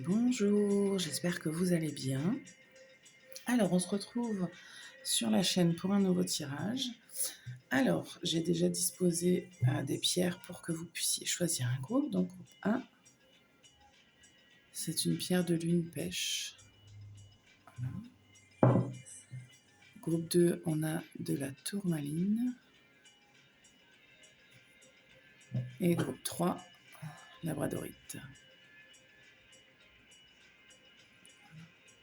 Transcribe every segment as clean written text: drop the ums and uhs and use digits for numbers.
Bonjour, j'espère que vous allez bien. Alors, on se retrouve sur la chaîne pour un nouveau tirage. Alors, j'ai déjà disposé des pierres pour que vous puissiez choisir un groupe. Donc, groupe 1, c'est une pierre de lune pêche. Voilà. Groupe 2, on a de la tourmaline. Et groupe 3, labradorite.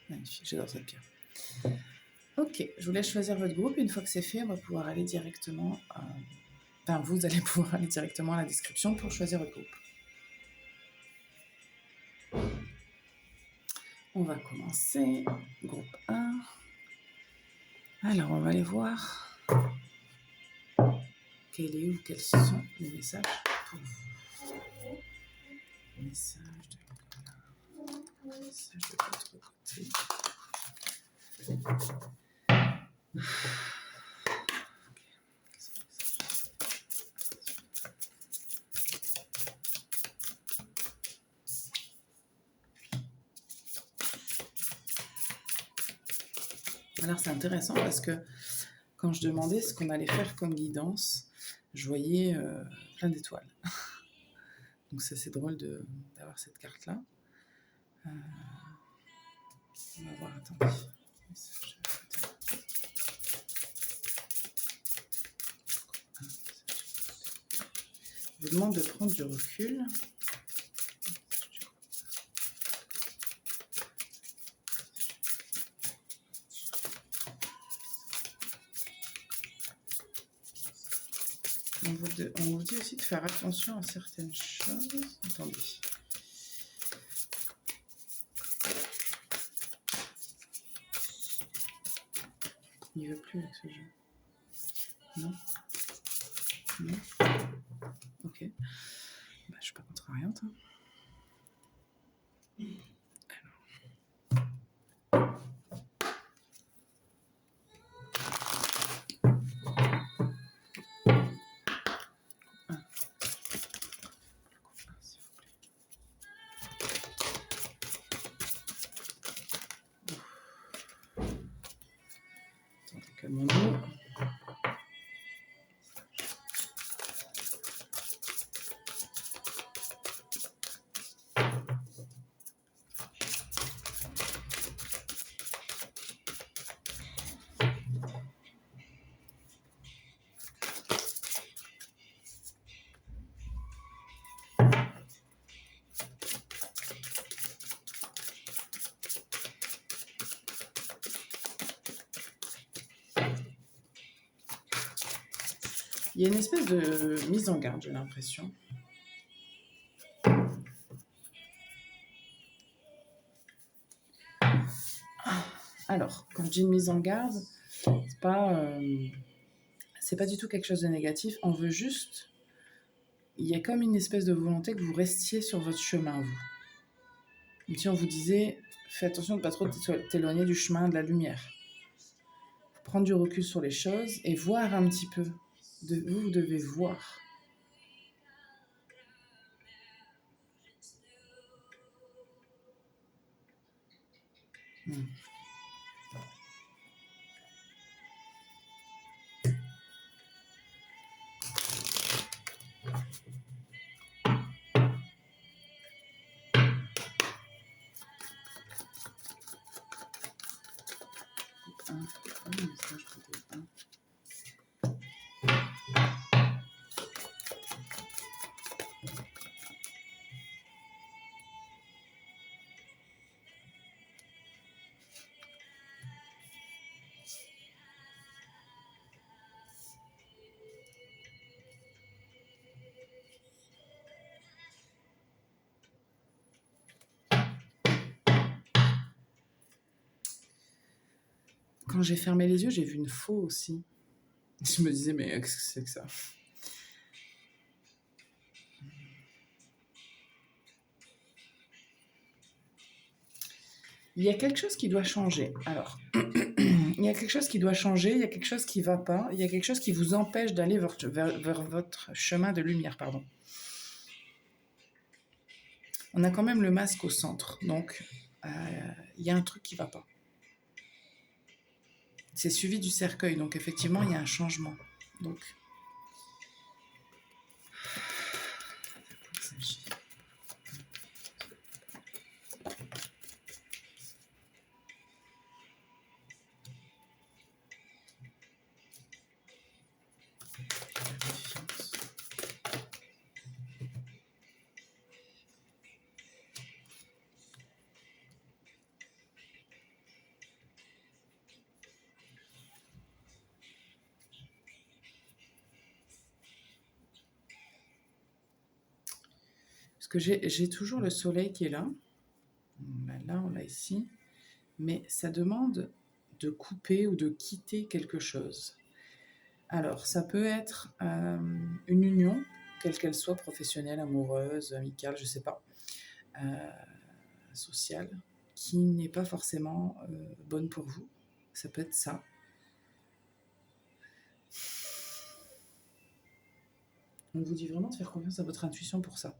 Magnifique, j'adore cette pierre. Ok, je vous laisse choisir votre groupe. Une fois que c'est fait, on va pouvoir aller directement... vous allez pouvoir aller directement à la description pour choisir votre groupe. On va commencer. Groupe 1. Alors, on va aller voir quels sont les messages pour vous. Message de votre côté. Alors, c'est intéressant parce que quand je demandais ce qu'on allait faire comme guidance, je voyais plein d'étoiles. Donc, c'est assez drôle d'avoir cette carte-là. On va voir, attendez. Je vous demande de prendre du recul. On vous dit aussi de faire attention à certaines choses. Attendez. Il veut plus avec ce jeu. Non. Non. Ok. Bah, je suis pas contrariante. Hein. Calmons-nous. Il y a une espèce de mise en garde, j'ai l'impression. Alors, quand je dis une mise en garde, c'est pas du tout quelque chose de négatif. On veut juste... Il y a comme une espèce de volonté que vous restiez sur votre chemin, vous. Comme si on vous disait, fais attention de ne pas trop t'éloigner du chemin de la lumière. Prendre du recul sur les choses et voir un petit peu. Vous devez voir. Message pour groupe 1. Quand j'ai fermé les yeux, j'ai vu une faux aussi. Je me disais, mais qu'est-ce que c'est que ça? Il y a quelque chose qui doit changer. Alors, il y a quelque chose qui doit changer, il y a quelque chose qui ne va pas, il y a quelque chose qui vous empêche d'aller vers votre chemin de lumière, pardon. On a quand même le masque au centre, donc il y a un truc qui ne va pas. C'est suivi du cercueil, donc effectivement, il y a un changement. Donc, parce que j'ai toujours le soleil qui est là. Là, on l'a ici. Mais ça demande de couper ou de quitter quelque chose. Alors, ça peut être une union, quelle qu'elle soit, professionnelle, amoureuse, amicale, je ne sais pas, sociale, qui n'est pas forcément bonne pour vous. Ça peut être ça. On vous dit vraiment de faire confiance à votre intuition pour ça,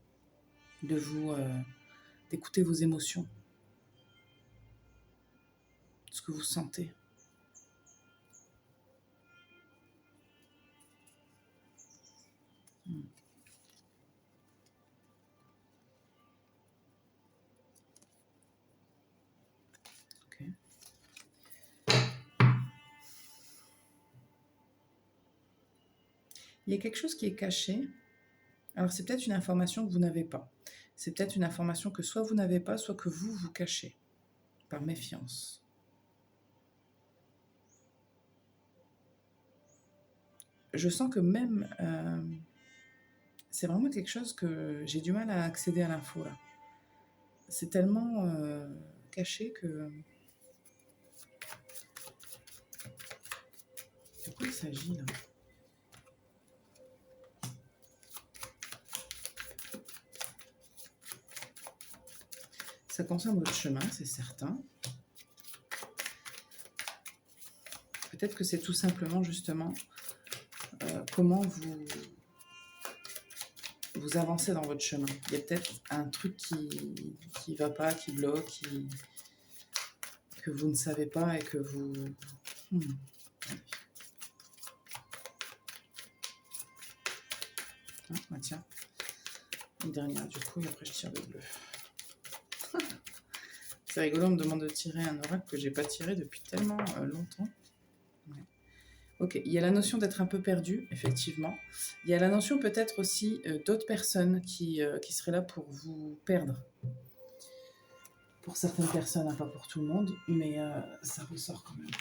d'écouter vos émotions, ce que vous sentez. Ok. Il y a quelque chose qui est caché. Alors, c'est peut-être une information que vous n'avez pas. C'est peut-être une information que soit vous n'avez pas, soit que vous cachez, par méfiance. Je sens que même... c'est vraiment quelque chose que j'ai du mal à accéder à l'info, là. C'est tellement caché que... De quoi il s'agit, là? Ça concerne votre chemin, c'est certain. Peut-être que c'est tout simplement, justement, comment vous avancez dans votre chemin. Il y a peut-être un truc qui va pas, qui bloque, que vous ne savez pas et que vous... Ah, bah tiens. Une dernière du coup, et après je tire le bleu. C'est rigolo, on me demande de tirer un oracle que j'ai pas tiré depuis tellement longtemps. Ouais. Ok, il y a la notion d'être un peu perdu, effectivement. Il y a la notion peut-être aussi d'autres personnes qui seraient là pour vous perdre. Pour certaines personnes, hein, pas pour tout le monde, mais ça ressort quand même.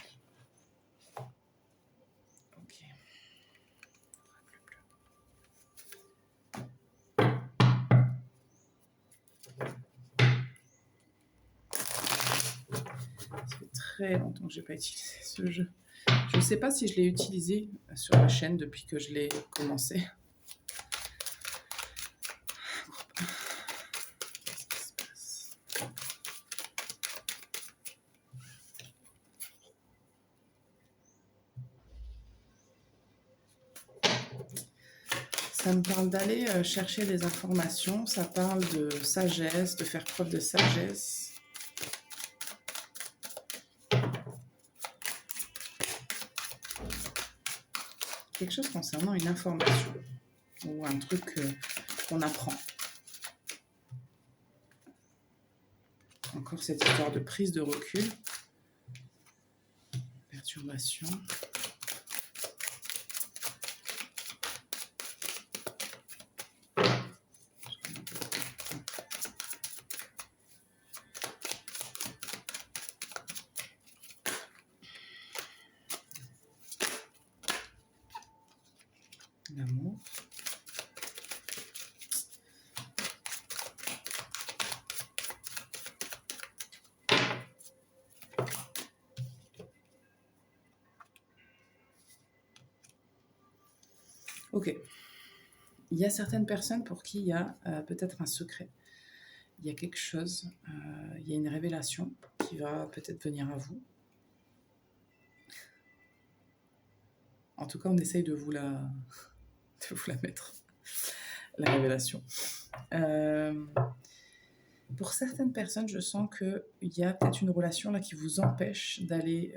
Ok. Ça fait très longtemps que j'ai pas utilisé ce jeu. Je ne sais pas si je l'ai utilisé sur la chaîne depuis que je l'ai commencé. Ça me parle d'aller chercher des informations, ça parle de sagesse, de faire preuve de sagesse. Quelque chose concernant une information ou un truc qu'on apprend. Encore cette histoire de prise de recul, perturbation. L'amour. Ok. Il y a certaines personnes pour qui il y a peut-être un secret. Il y a quelque chose, il y a une révélation qui va peut-être venir à vous. En tout cas, on essaye de vous la mettre, la révélation. Pour certaines personnes, je sens qu'il y a peut-être une relation là qui vous empêche d'aller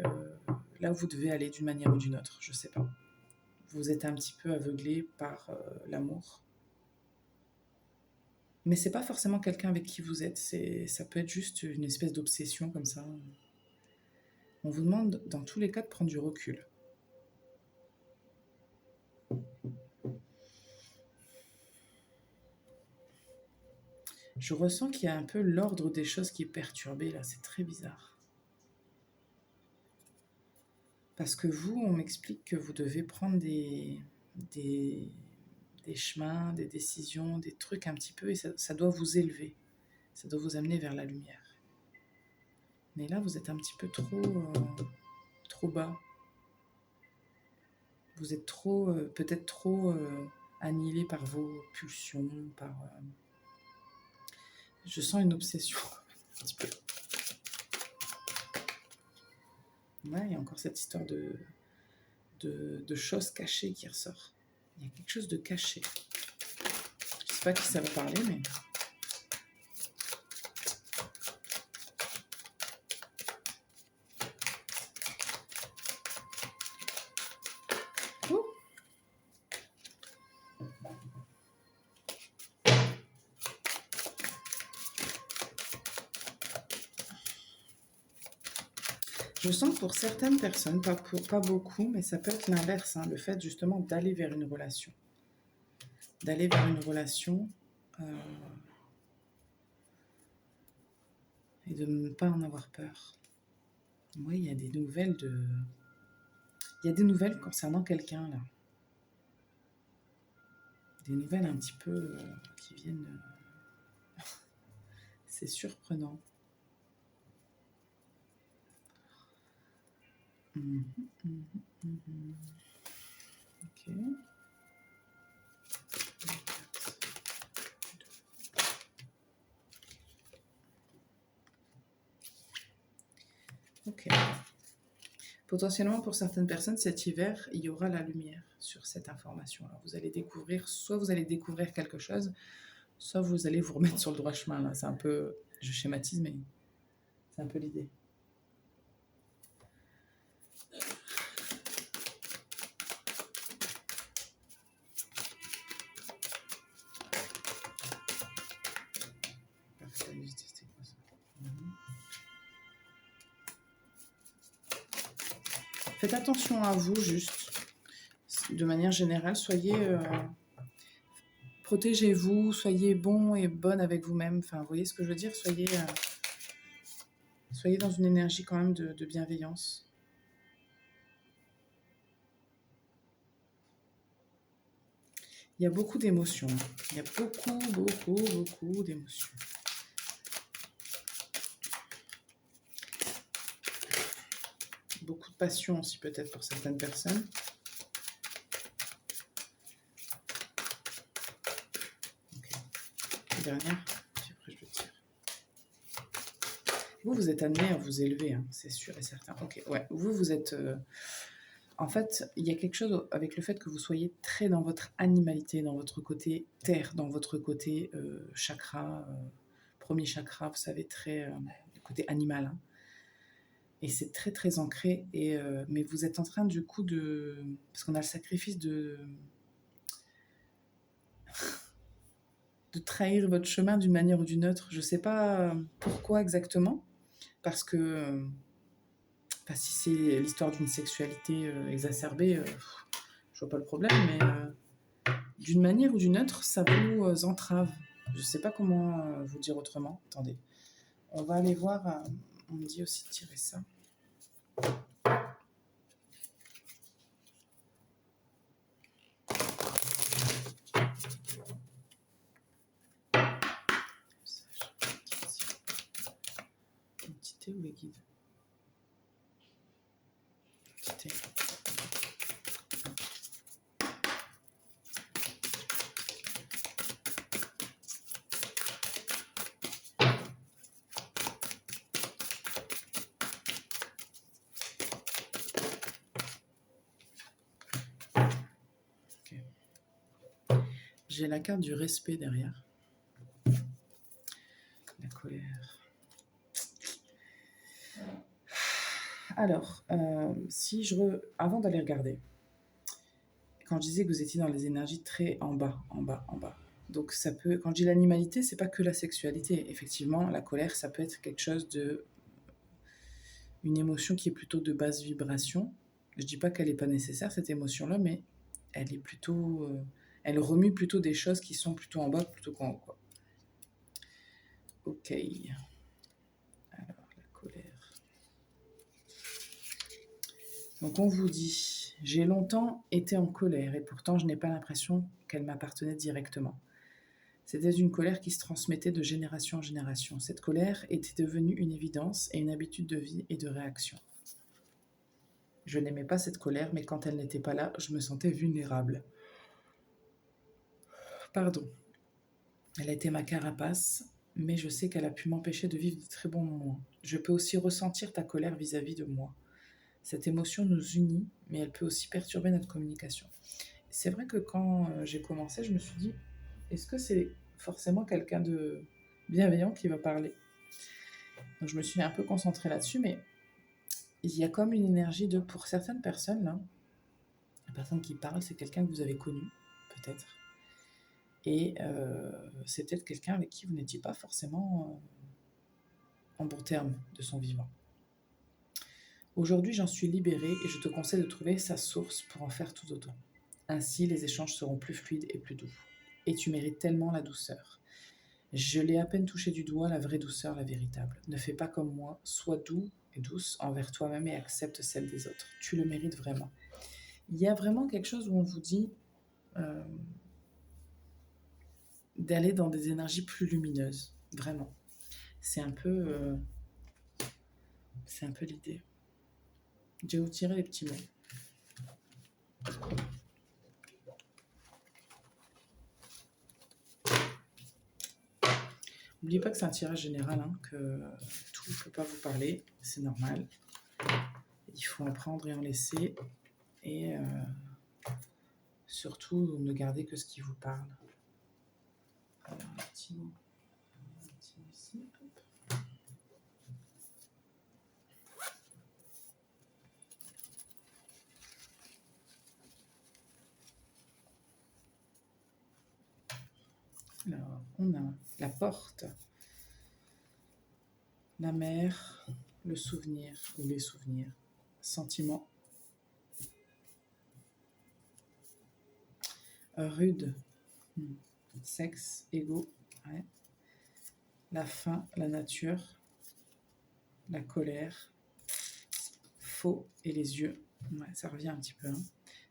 là où vous devez aller d'une manière ou d'une autre. Je sais pas. Vous êtes un petit peu aveuglé par l'amour. Mais c'est pas forcément quelqu'un avec qui vous êtes. Ça peut être juste une espèce d'obsession comme ça. On vous demande dans tous les cas de prendre du recul. Je ressens qu'il y a un peu l'ordre des choses qui est perturbé là. C'est très bizarre. Parce que vous, on m'explique que vous devez prendre des, des chemins, des décisions, des trucs un petit peu, et ça doit vous élever, ça doit vous amener vers la lumière. Mais là, vous êtes un petit peu trop bas. Vous êtes peut-être trop annihilé par vos pulsions, je sens une obsession, un petit peu. Ouais, il y a encore cette histoire de choses cachées qui ressort. Il y a quelque chose de caché. Je sais pas qui ça va parler, mais... Ouh. Je sens que pour certaines personnes, pas beaucoup, mais ça peut être l'inverse, hein, le fait justement d'aller vers une relation. D'aller vers une relation et de ne pas en avoir peur. Oui, il y a des nouvelles Il y a des nouvelles concernant quelqu'un, là. Des nouvelles un petit peu qui viennent... C'est surprenant. Ok. Ok. Potentiellement, pour certaines personnes, cet hiver, il y aura la lumière sur cette information-là. Vous allez découvrir, soit vous allez découvrir quelque chose, soit vous allez vous remettre sur le droit chemin. Là, c'est un peu, je schématise, mais c'est un peu l'idée. Faites attention à vous, juste. De manière générale, protégez-vous, soyez bon et bonne avec vous-même. Enfin, vous voyez ce que je veux dire, soyez dans une énergie quand même de bienveillance. Il y a beaucoup d'émotions. Il y a beaucoup d'émotions. Beaucoup de passion aussi peut-être pour certaines personnes. Okay. Dernière, puis après je le tire. Vous êtes amené à vous élever, hein, c'est sûr et certain. Ok, ouais, vous êtes... En fait, il y a quelque chose avec le fait que vous soyez très dans votre animalité, dans votre côté terre, dans votre côté chakra, premier chakra, vous savez, très côté animal. Hein. Et c'est très très ancré. Mais vous êtes en train du coup de... Parce qu'on a le sacrifice de trahir votre chemin d'une manière ou d'une autre. Je ne sais pas pourquoi exactement. Parce que si c'est l'histoire d'une sexualité exacerbée, je vois pas le problème. Mais d'une manière ou d'une autre, ça vous entrave. Je ne sais pas comment vous dire autrement. Attendez. On va aller voir. On me dit aussi de tirer ça. Entité ou les guides? Entité. J'ai la carte du respect derrière. La colère. Alors, avant d'aller regarder, quand je disais que vous étiez dans les énergies très en bas, en bas, en bas. Donc ça peut, quand je dis l'animalité, c'est pas que la sexualité. Effectivement, la colère, ça peut être quelque chose une émotion qui est plutôt de basse vibration. Je dis pas qu'elle n'est pas nécessaire cette émotion-là, mais elle est plutôt, elle remue plutôt des choses qui sont plutôt en bas plutôt qu'en haut, quoi. Ok. Alors la colère. Donc on vous dit, j'ai longtemps été en colère et pourtant je n'ai pas l'impression qu'elle m'appartenait directement. C'était une colère qui se transmettait de génération en génération. Cette colère était devenue une évidence et une habitude de vie et de réaction. Je n'aimais pas cette colère, mais quand elle n'était pas là, je me sentais vulnérable. Pardon. Elle a été ma carapace, mais je sais qu'elle a pu m'empêcher de vivre de très bons moments. Je peux aussi ressentir ta colère vis-à-vis de moi. Cette émotion nous unit, mais elle peut aussi perturber notre communication. C'est vrai que quand j'ai commencé, je me suis dit, est-ce que c'est forcément quelqu'un de bienveillant qui va parler? Donc je me suis un peu concentrée là-dessus, mais il y a comme une énergie pour certaines personnes, là, la personne qui parle, c'est quelqu'un que vous avez connu, peut-être. Et c'est peut-être quelqu'un avec qui vous n'étiez pas forcément en bon terme de son vivant. Aujourd'hui, j'en suis libérée et je te conseille de trouver sa source pour en faire tout autant. Ainsi, les échanges seront plus fluides et plus doux. Et tu mérites tellement la douceur. Je l'ai à peine touché du doigt, la vraie douceur, la véritable. Ne fais pas comme moi, sois doux et douce envers toi-même et accepte celle des autres. Tu le mérites vraiment. Il y a vraiment quelque chose où on vous dit d'aller dans des énergies plus lumineuses. Vraiment. C'est un peu l'idée. Je vais vous tirer les petits mots. N'oubliez pas que c'est un tirage général, hein, que tout ne peut pas vous parler, c'est normal. Il faut en prendre et en laisser. Et surtout, ne gardez que ce qui vous parle. Alors, un petit mot ici. Alors, on a la porte, la mer, le souvenir ou les souvenirs, sentiment, rude, sexe, ego, ouais. La faim, la nature, la colère, faux et les yeux. Ouais, ça revient un petit peu. Hein.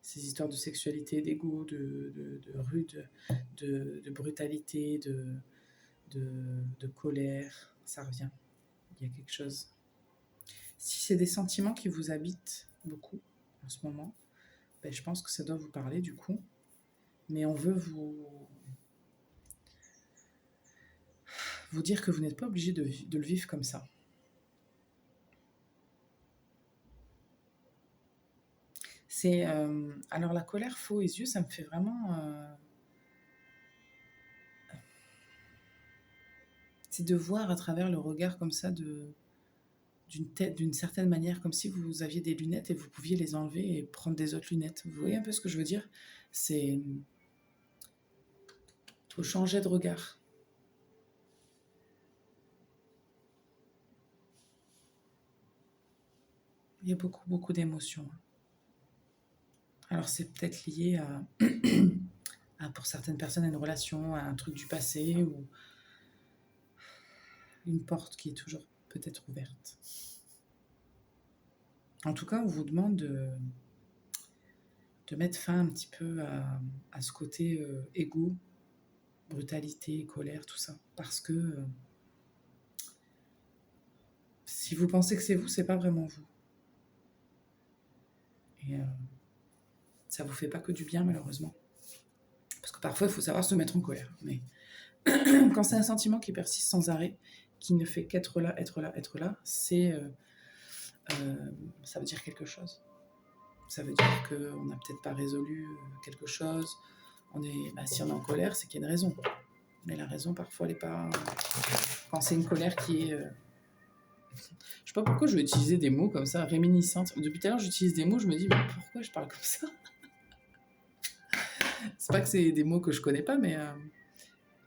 Ces histoires de sexualité, d'ego, de rude, de brutalité, de colère, ça revient. Il y a quelque chose. Si c'est des sentiments qui vous habitent beaucoup en ce moment, ben, je pense que ça doit vous parler du coup. Mais on veut vous dire que vous n'êtes pas obligé de le vivre comme ça. Alors la colère, faux et yeux, ça me fait vraiment... c'est de voir à travers le regard comme ça d'une certaine manière, comme si vous aviez des lunettes et vous pouviez les enlever et prendre des autres lunettes. Vous voyez un peu ce que je veux dire? C'est... faut changer de regard. Il y a beaucoup, beaucoup d'émotions. Alors c'est peut-être lié pour certaines personnes, à une relation, à un truc du passé ou une porte qui est toujours peut-être ouverte. En tout cas, on vous demande de mettre fin un petit peu à ce côté égo, brutalité, colère, tout ça. Parce que si vous pensez que c'est vous, c'est pas vraiment vous. Et ça vous fait pas que du bien, malheureusement. Parce que parfois, il faut savoir se mettre en colère. Mais quand c'est un sentiment qui persiste sans arrêt, qui ne fait qu'être là, être là, être là, ça veut dire quelque chose. Ça veut dire qu'on n'a peut-être pas résolu quelque chose. Si on est en colère, c'est qu'il y a une raison. Mais la raison, parfois, elle n'est pas... Quand c'est une colère qui est Je sais pas pourquoi je vais utiliser des mots comme ça, réminiscentes. Depuis tout à l'heure, j'utilise des mots, je me dis, mais pourquoi je parle comme ça? C'est pas que c'est des mots que je connais pas, mais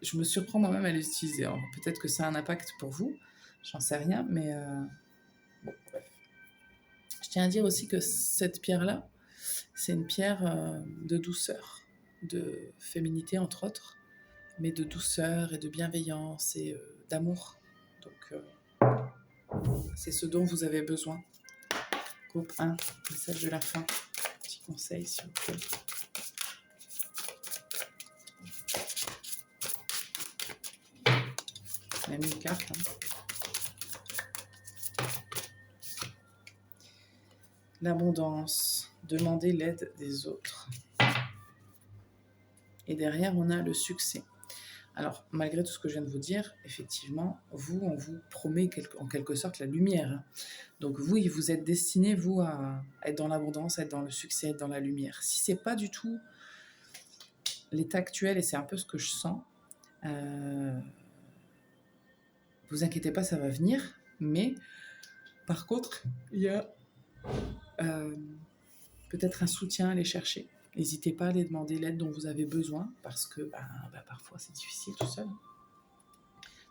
je me surprends moi-même à les utiliser. Alors, peut-être que ça a un impact pour vous, j'en sais rien, mais bon, bref. Je tiens à dire aussi que cette pierre-là, c'est une pierre de douceur, de féminité entre autres, mais de douceur et de bienveillance et d'amour. Donc, c'est ce dont vous avez besoin. Groupe 1, message de la fin. Petit conseil, s'il vous plaît. Même une carte. L'abondance. Demander l'aide des autres. Et derrière, on a le succès. Alors, malgré tout ce que je viens de vous dire, effectivement, vous, on vous promet en quelque sorte la lumière. Donc vous, vous êtes destiné, vous, à être dans l'abondance, à être dans le succès, à être dans la lumière. Si c'est pas du tout l'état actuel, et c'est un peu ce que je sens, vous inquiétez pas, ça va venir. Mais par contre, il y a peut-être un soutien à aller chercher. N'hésitez pas à aller demander l'aide dont vous avez besoin, parce que parfois c'est difficile tout seul.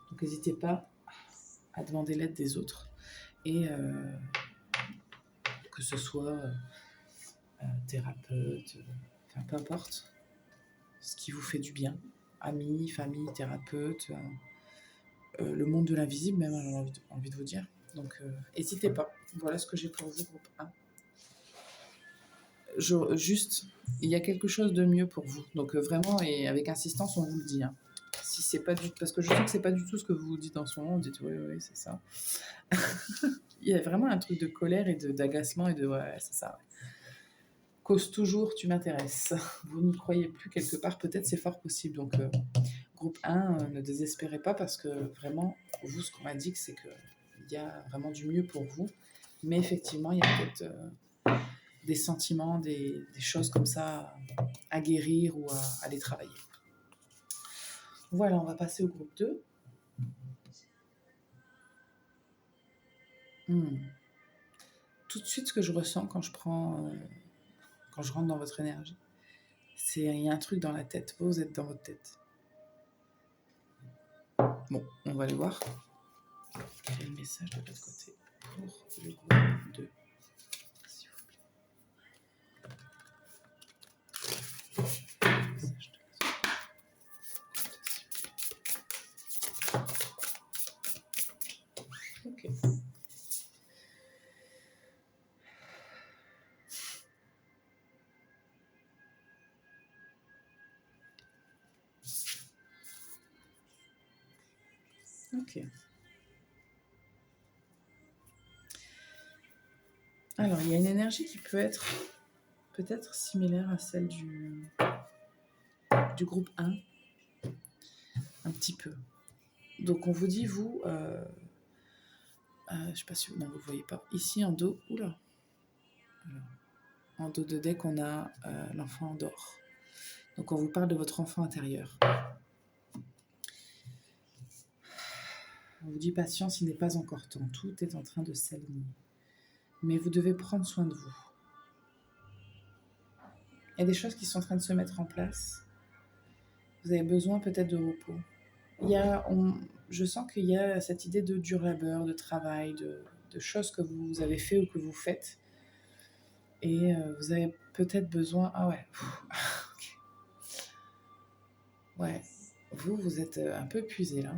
Donc n'hésitez pas à demander l'aide des autres. Et que ce soit thérapeute, enfin peu importe, ce qui vous fait du bien, amis, famille, thérapeute, le monde de l'invisible même, j'ai envie de vous dire. Donc n'hésitez pas, voilà ce que j'ai pour vous, groupe 1. Juste, il y a quelque chose de mieux pour vous, donc vraiment, et avec insistance, on vous le dit. Hein. Si c'est pas du... Parce que je sens que c'est pas du tout ce que vous dites en ce moment, vous dites oui, c'est ça. Il y a vraiment un truc de colère et d'agacement et de ouais, c'est ça. Cause toujours, tu m'intéresses. Vous n'y croyez plus quelque part, peut-être c'est fort possible. Donc, groupe 1, ne désespérez pas parce que vraiment, vous, ce qu'on m'a dit, c'est qu'il y a vraiment du mieux pour vous. Mais effectivement, il y a peut-être des sentiments, des choses comme ça à guérir ou à aller travailler. Voilà, on va passer au groupe 2. Tout de suite, ce que je ressens quand je rentre dans votre énergie, il y a un truc dans la tête. Vous êtes dans votre tête. Bon, on va aller voir. Quel message de l'autre côté pour le groupe 2, s'il vous plaît. Message de l'autre côté. Ok. Ok. Alors, il y a une énergie qui peut être peut-être similaire à celle du groupe 1, un petit peu. Donc, on vous dit, vous, je ne sais pas si vous ne le voyez pas, ici en dos, oula, alors, en dos de deck, on a l'enfant d'or. Donc, on vous parle de votre enfant intérieur. On vous dit patience, il n'est pas encore temps, tout est en train de s'aligner. Mais vous devez prendre soin de vous. Il y a des choses qui sont en train de se mettre en place. Vous avez besoin peut-être de repos. Je sens qu'il y a cette idée de dur labeur, de travail, de choses que vous avez fait ou que vous faites. Et vous avez peut-être besoin... Ah ouais. Okay. Ouais. Vous êtes un peu épuisé là.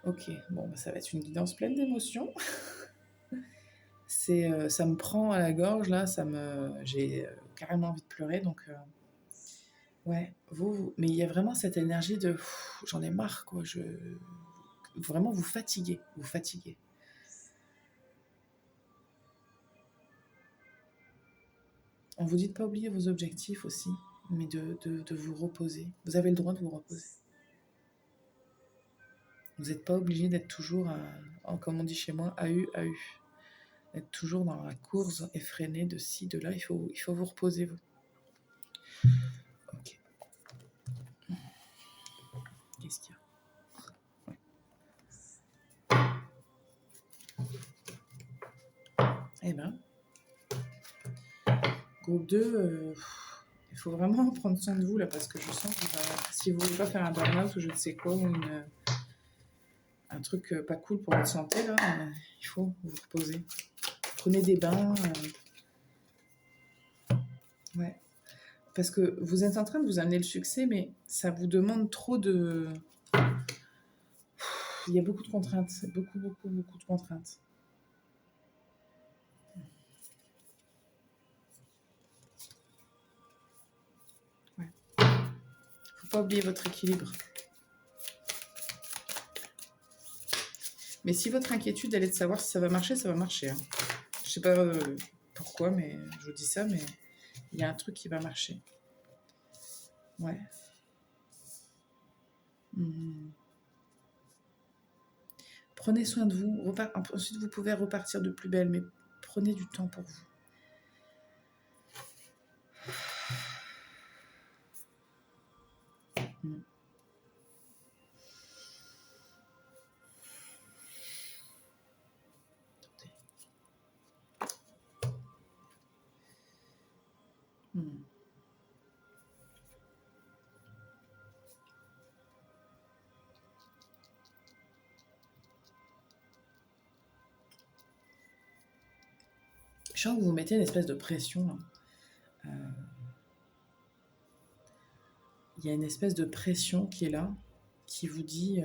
Ok. Bon, ça va être une guidance pleine d'émotions. Ça me prend à la gorge là. J'ai carrément envie de pleurer. Donc... Ouais, mais il y a vraiment cette énergie de j'en ai marre, quoi. Vraiment, vous fatiguez. On vous dit de pas oublier vos objectifs aussi, mais de vous reposer. Vous avez le droit de vous reposer. Vous n'êtes pas obligé d'être toujours, comme on dit chez moi, AU. Être toujours dans la course effrénée de ci, de là. Il faut vous reposer, vous. Ok. Qu'est-ce qu'il y a ? Ouais. Eh ben, groupe 2, il faut vraiment prendre soin de vous là parce que je sens que si vous ne voulez pas faire un burn-out ou je ne sais quoi, ou un truc pas cool pour votre santé, là, il faut vous reposer. Prenez des bains. Ouais. Parce que vous êtes en train de vous amener le succès, mais ça vous demande trop de... Il y a beaucoup de contraintes, beaucoup de contraintes. Ouais. Faut pas oublier votre équilibre. Mais si votre inquiétude, elle est de savoir si ça va marcher, ça va marcher. Hein. Je sais pas pourquoi, mais je vous dis ça, mais il y a un truc qui va marcher. Ouais. Mmh. Prenez soin de vous. Ensuite, vous pouvez repartir de plus belle, mais prenez du temps pour vous. Mmh. Mmh. Je sens que vous vous mettez une espèce de pression. Là. Il y a une espèce de pression qui est là, qui vous dit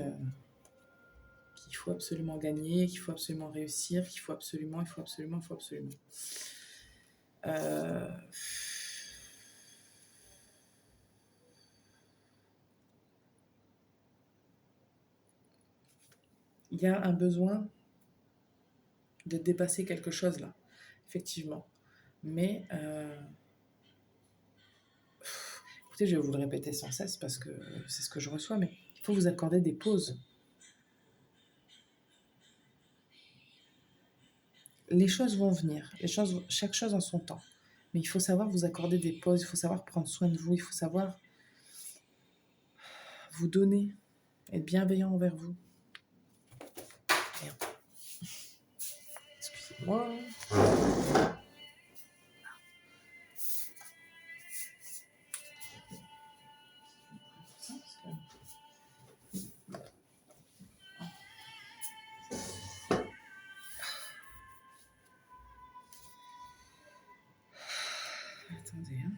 qu'il faut absolument gagner, qu'il faut absolument réussir, qu'il faut absolument, il faut absolument, il faut absolument. Il y a un besoin de dépasser quelque chose là, effectivement. Mais écoutez, je vais vous le répéter sans cesse parce que c'est ce que je reçois, mais il faut vous accorder des pauses. Les choses vont venir, chaque chose en son temps. Mais il faut savoir vous accorder des pauses, il faut savoir prendre soin de vous, il faut savoir vous donner, être bienveillant envers vous. Merde. Excusez-moi. Attendez. Hein.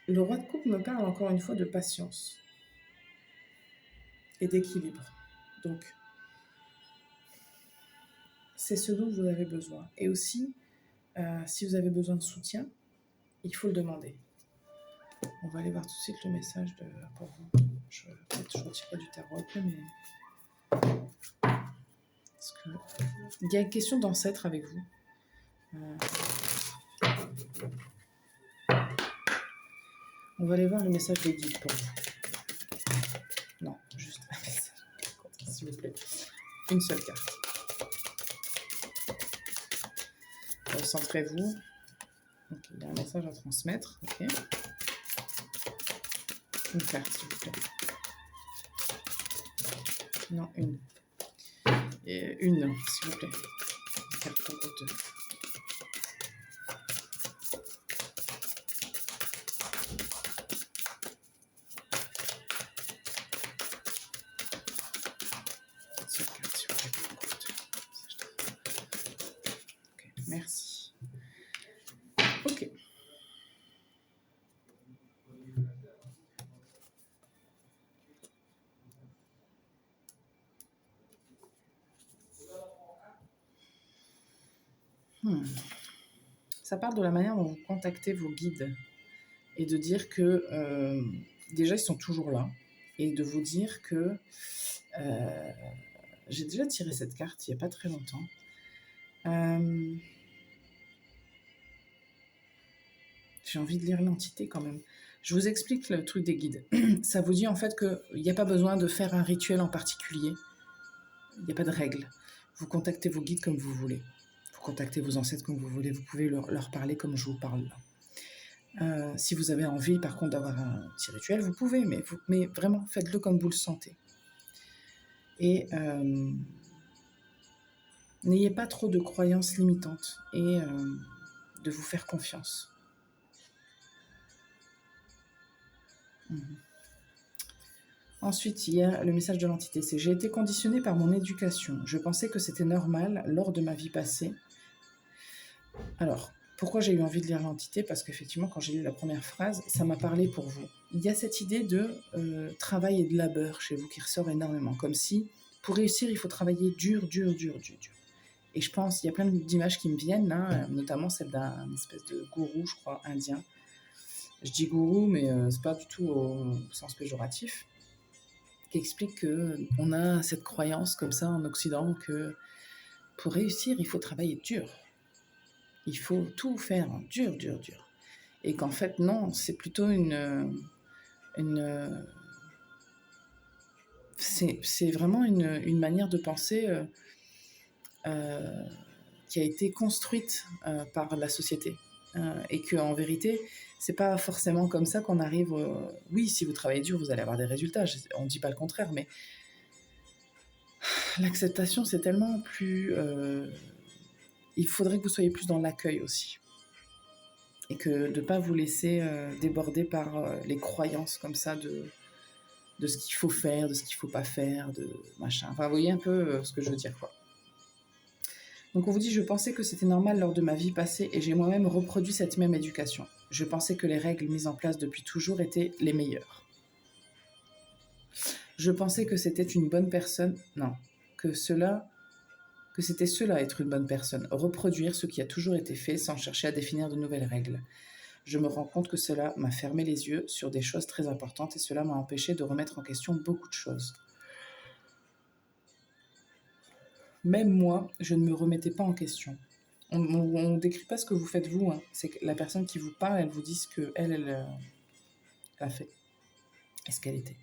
Le roi de coupe me parle encore une fois de patience et d'équilibre. Donc, c'est ce dont vous avez besoin. Et aussi, si vous avez besoin de soutien, il faut le demander. On va aller voir tout de suite le message pour vous. Peut-être je retirerai du tarot après, mais... Parce que... Il y a une question d'ancêtre avec vous. On va aller voir le message des guides pour vous. Non, juste un message. S'il vous plaît. Une seule carte. Centrez-vous. Donc, il y a un message à transmettre. Ok. Une carte, s'il vous plaît. Non, une. Et une, s'il vous plaît. Une carte pour vous deux. Une seule carte, s'il vous plaît, pour vous deux. Ok, merci. Ok. Ça parle de la manière dont vous contactez vos guides et de dire que déjà ils sont toujours là et de vous dire que j'ai déjà tiré cette carte il n'y a pas très longtemps. J'ai envie de lire l'entité quand même. Je vous explique le truc des guides. Ça vous dit en fait qu'il n'y a pas besoin de faire un rituel en particulier. Il n'y a pas de règle. Vous contactez vos guides comme vous voulez. Vous contactez vos ancêtres comme vous voulez. Vous pouvez leur parler comme je vous parle là. Si vous avez envie, par contre, d'avoir un petit rituel, vous pouvez, mais vraiment, faites-le comme vous le sentez. Et n'ayez pas trop de croyances limitantes et de vous faire confiance. Ensuite, il y a le message de l'entité. C'est « J'ai été conditionné par mon éducation. Je pensais que c'était normal lors de ma vie passée. » Alors, pourquoi j'ai eu envie de lire l'entité? Parce qu'effectivement, quand j'ai lu la première phrase, ça m'a parlé pour vous. Il y a cette idée de travail et de labeur chez vous qui ressort énormément. Comme si, pour réussir, il faut travailler dur, dur, dur, dur, dur. Et je pense, il y a plein d'images qui me viennent là, notamment celle d'un espèce de gourou, je crois, indien. Je dis gourou, mais c'est pas du tout au sens péjoratif, qui explique qu'on a cette croyance comme ça en Occident que pour réussir, il faut travailler dur. Il faut tout faire dur, dur, dur. Et qu'en fait, non, c'est plutôt c'est vraiment une manière de penser qui a été construite par la société. Et qu'en vérité, c'est pas forcément comme ça qu'on arrive. Oui, si vous travaillez dur, vous allez avoir des résultats. On ne dit pas le contraire, mais l'acceptation, c'est tellement plus. Il faudrait que vous soyez plus dans l'accueil aussi. Et que de ne pas vous laisser déborder par les croyances comme ça de ce qu'il faut faire, de ce qu'il ne faut pas faire, de machin. Enfin, vous voyez un peu ce que je veux dire, quoi. Donc on vous dit, je pensais que c'était normal lors de ma vie passée et j'ai moi-même reproduit cette même éducation. Je pensais que les règles mises en place depuis toujours étaient les meilleures. Je pensais que c'était une bonne personne. Non, que c'était cela être une bonne personne, reproduire ce qui a toujours été fait sans chercher à définir de nouvelles règles. Je me rends compte que cela m'a fermé les yeux sur des choses très importantes et cela m'a empêché de remettre en question beaucoup de choses. Même moi, je ne me remettais pas en question. On ne décrit pas ce que vous faites vous, hein. C'est que la personne qui vous parle, elle vous dit ce qu'elle a fait et ce qu'elle était.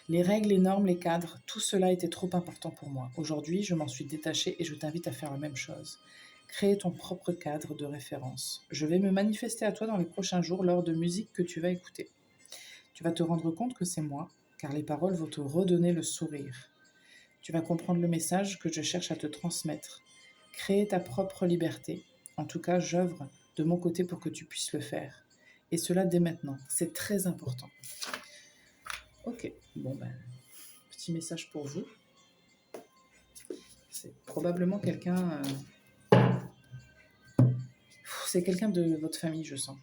Les règles, les normes, les cadres, tout cela était trop important pour moi. Aujourd'hui, je m'en suis détachée et je t'invite à faire la même chose. Créer ton propre cadre de référence. Je vais me manifester à toi dans les prochains jours lors de musique que tu vas écouter. Tu vas te rendre compte que c'est moi, car les paroles vont te redonner le sourire. Tu vas comprendre le message que je cherche à te transmettre. Créer ta propre liberté. En tout cas, j'œuvre de mon côté pour que tu puisses le faire. Et cela dès maintenant. C'est très important. Ok, bon ben, petit message pour vous. C'est probablement quelqu'un... c'est quelqu'un de votre famille, je sens.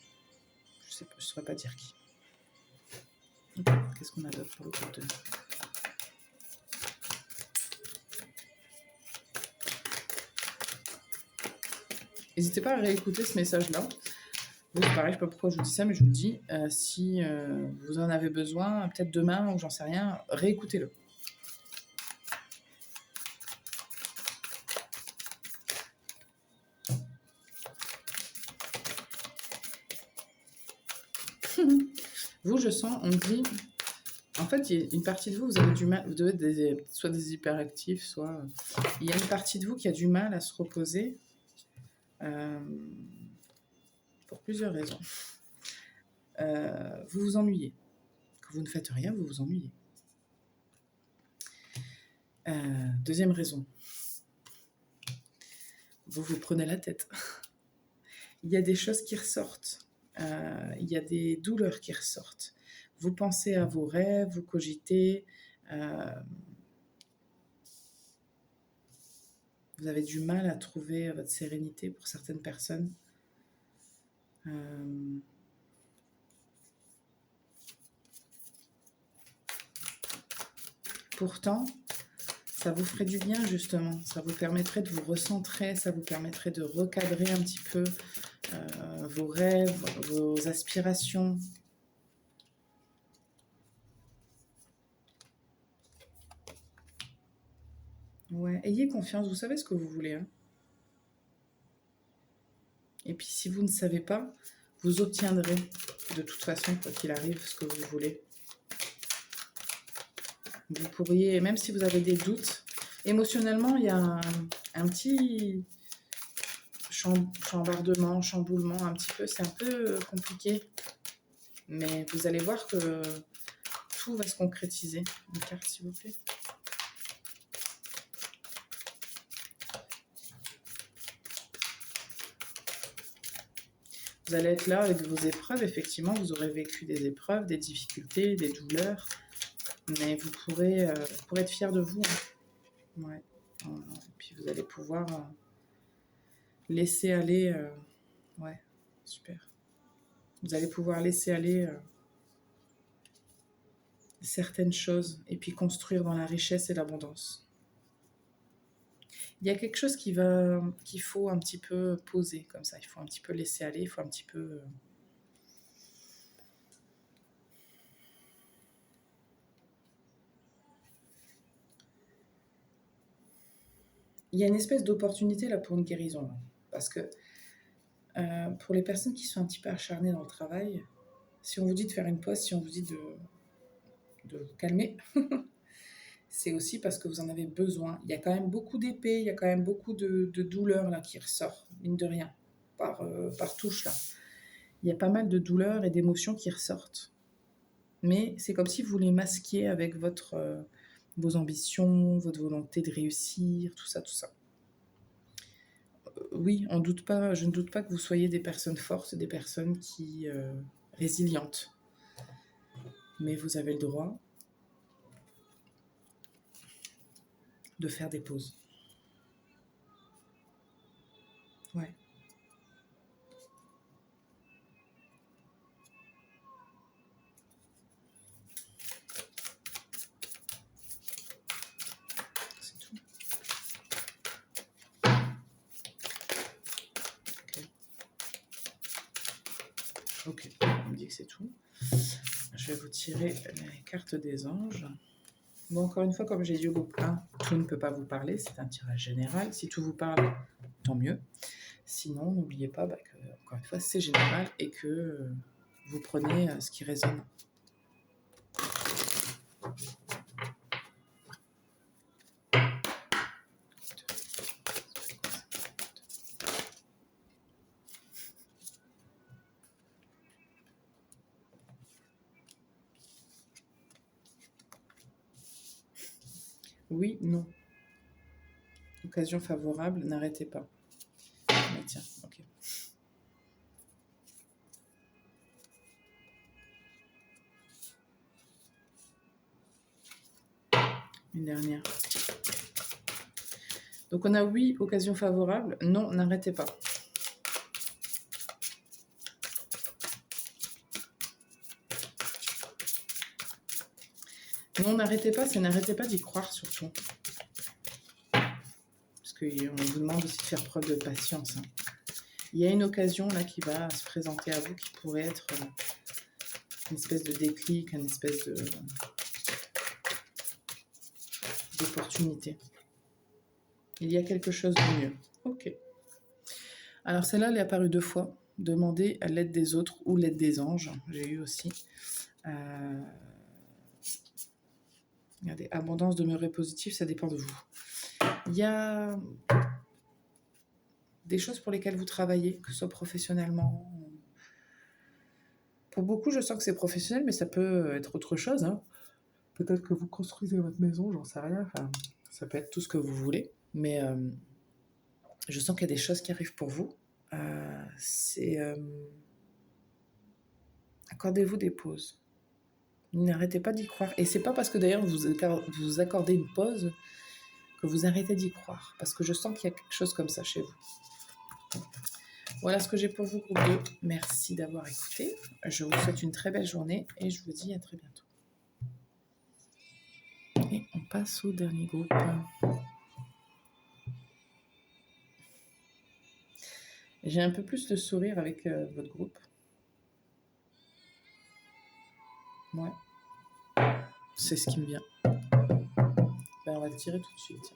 Je ne saurais pas dire qui. Okay, qu'est-ce qu'on a d'autre pour le contenu? N'hésitez pas à réécouter ce message-là. Oui, c'est pareil, je ne sais pas pourquoi je vous dis ça, mais je vous le dis. Si vous en avez besoin, peut-être demain ou j'en sais rien, réécoutez-le. Vous, je sens, on me dit... En fait, il y a une partie de vous, vous avez du mal, vous devez être soit des hyperactifs, soit... Il y a une partie de vous qui a du mal à se reposer pour plusieurs raisons. Vous vous ennuyez. Quand vous ne faites rien, vous vous ennuyez. Deuxième raison. Vous vous prenez la tête. Il y a des choses qui ressortent. Il y a des douleurs qui ressortent. Vous pensez à vos rêves, vous cogitez. Vous avez du mal à trouver votre sérénité pour certaines personnes. Pourtant, ça vous ferait du bien justement. Ça vous permettrait de vous recentrer, ça vous permettrait de recadrer un petit peu vos rêves, vos aspirations. Ouais, ayez confiance, vous savez ce que vous voulez. Hein. Et puis si vous ne savez pas, vous obtiendrez de toute façon, quoi qu'il arrive, ce que vous voulez. Vous pourriez, même si vous avez des doutes, émotionnellement, il y a un petit chambardement, chamboulement un petit peu. C'est un peu compliqué, mais vous allez voir que tout va se concrétiser. Une carte, s'il vous plaît. Vous allez être là avec vos épreuves. Effectivement, vous aurez vécu des épreuves, des difficultés, des douleurs, mais vous pourrez être fiers de vous. Hein. Ouais. Et puis vous allez pouvoir laisser aller. Ouais, super. Vous allez pouvoir laisser aller certaines choses et puis construire dans la richesse et l'abondance. Il y a quelque chose qu'il faut un petit peu poser comme ça. Il faut un petit peu laisser aller. Il faut un petit peu. Il y a une espèce d'opportunité là pour une guérison. Là. Parce que pour les personnes qui sont un petit peu acharnées dans le travail, si on vous dit de faire une pause, si on vous dit de vous calmer, c'est aussi parce que vous en avez besoin. Il y a quand même beaucoup d'épées, il y a quand même beaucoup de douleurs là qui ressort, mine de rien, par touche là. Il y a pas mal de douleurs et d'émotions qui ressortent. Mais c'est comme si vous les masquiez avec vos ambitions, votre volonté de réussir, tout ça, tout ça. Oui, je ne doute pas que vous soyez des personnes fortes, des personnes résilientes. Mais vous avez le droit de faire des pauses. Ouais. C'est tout. Ok, on me dit que c'est tout. Je vais vous tirer les cartes des anges. Bon, encore une fois, comme j'ai dit au groupe 1, tout ne peut pas vous parler, c'est un tirage général. Si tout vous parle, tant mieux. Sinon, n'oubliez pas que, encore une fois, c'est général et que vous prenez ce qui résonne. Oui, non. Occasion favorable, n'arrêtez pas. Mais tiens, ok. Une dernière. Donc on a oui, occasion favorable, non, n'arrêtez pas. Non, n'arrêtez pas, c'est n'arrêtez pas d'y croire surtout. Parce qu'on vous demande aussi de faire preuve de patience. Hein. Il y a une occasion là qui va se présenter à vous qui pourrait être une espèce de déclic, une espèce d'opportunité. Il y a quelque chose de mieux. Ok. Alors celle-là, elle est apparue 2 fois. Demandez à l'aide des autres ou l'aide des anges. J'ai eu aussi. Regardez, abondance, demeurer positif, ça dépend de vous. Il y a des choses pour lesquelles vous travaillez, que ce soit professionnellement. Pour beaucoup, je sens que c'est professionnel, mais ça peut être autre chose. Hein. Peut-être que vous construisez votre maison, j'en sais rien. Enfin, ça peut être tout ce que vous voulez. Mais je sens qu'il y a des choses qui arrivent pour vous. Accordez-vous des pauses. N'arrêtez pas d'y croire. Et c'est pas parce que d'ailleurs vous accordez une pause que vous arrêtez d'y croire. Parce que je sens qu'il y a quelque chose comme ça chez vous. Voilà ce que j'ai pour vous, groupe 2. Merci d'avoir écouté. Je vous souhaite une très belle journée et je vous dis à très bientôt. Et on passe au dernier groupe. J'ai un peu plus de sourire avec votre groupe. Ouais. C'est ce qui me vient. Ben, on va le tirer tout de suite.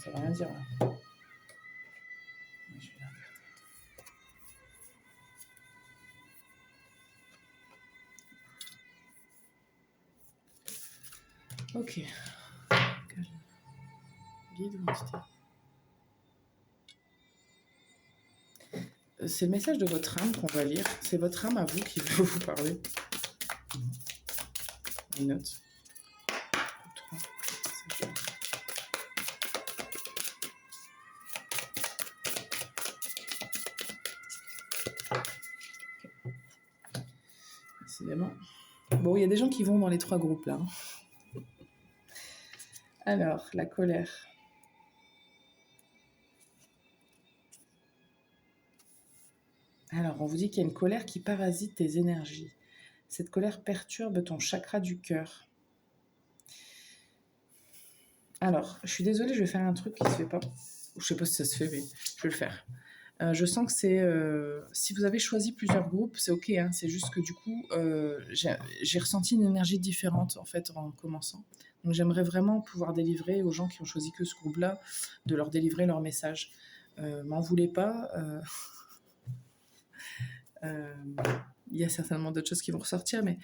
ça va rien dire là. Je vais l'invertir. Ok. Guide ou entité. C'est le message de votre âme qu'on va lire. C'est votre âme à vous qui veut vous parler. Une note. Décidément. Bon, il y a des gens qui vont dans les 3 groupes là. Alors, la colère. Alors, on vous dit qu'il y a une colère qui parasite tes énergies. Cette colère perturbe ton chakra du cœur. Alors, je suis désolée, je vais faire un truc qui se fait pas. Je sais pas si ça se fait, mais je vais le faire. Je sens que c'est... si vous avez choisi plusieurs groupes, c'est ok, hein, c'est juste que du coup, j'ai ressenti une énergie différente en fait en commençant. Donc j'aimerais vraiment pouvoir délivrer aux gens qui ont choisi que ce groupe-là, de leur délivrer leur message. M'en voulez pas. Il y a certainement d'autres choses qui vont ressortir, mais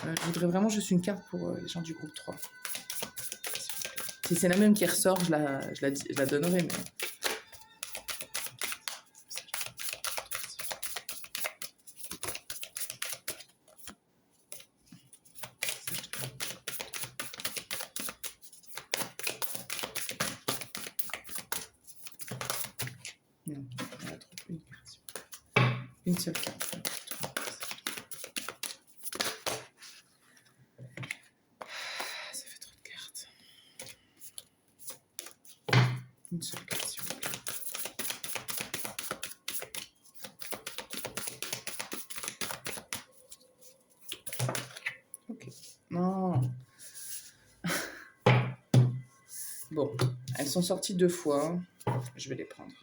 je voudrais vraiment juste une carte pour les gens du groupe 3. Si c'est la même qui ressort, je la donnerai, mais... Non, on va trouver une carte. Une seule carte. Ça fait trop de cartes. Une seule carte, s'il vous plaît. Ok. Non. Bon, elles sont sorties 2 fois. Je vais les prendre.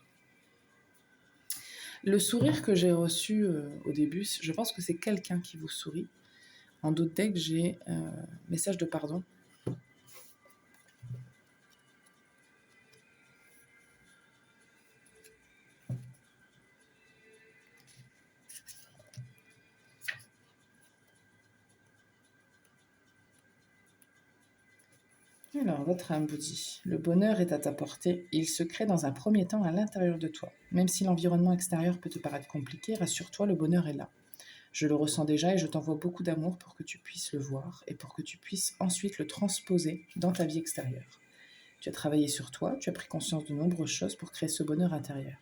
Le sourire que j'ai reçu au début, je pense que c'est quelqu'un qui vous sourit. En d'autres decks, j'ai message de pardon. Alors, votre âme vous dit, le bonheur est à ta portée, il se crée dans un premier temps à l'intérieur de toi. Même si l'environnement extérieur peut te paraître compliqué, rassure-toi, le bonheur est là. Je le ressens déjà et je t'envoie beaucoup d'amour pour que tu puisses le voir et pour que tu puisses ensuite le transposer dans ta vie extérieure. Tu as travaillé sur toi, tu as pris conscience de nombreuses choses pour créer ce bonheur intérieur.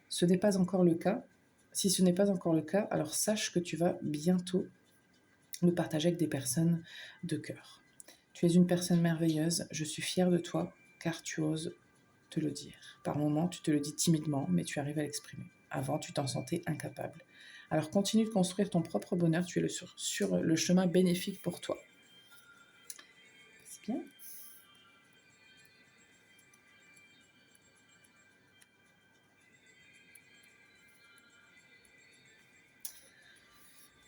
Ce n'est pas encore le cas. Si ce n'est pas encore le cas, alors sache que tu vas bientôt le partager avec des personnes de cœur. Tu es une personne merveilleuse, je suis fière de toi, car tu oses te le dire. Par moments, tu te le dis timidement, mais tu arrives à l'exprimer. Avant, tu t'en sentais incapable. Alors continue de construire ton propre bonheur, tu es sur le chemin bénéfique pour toi. C'est bien.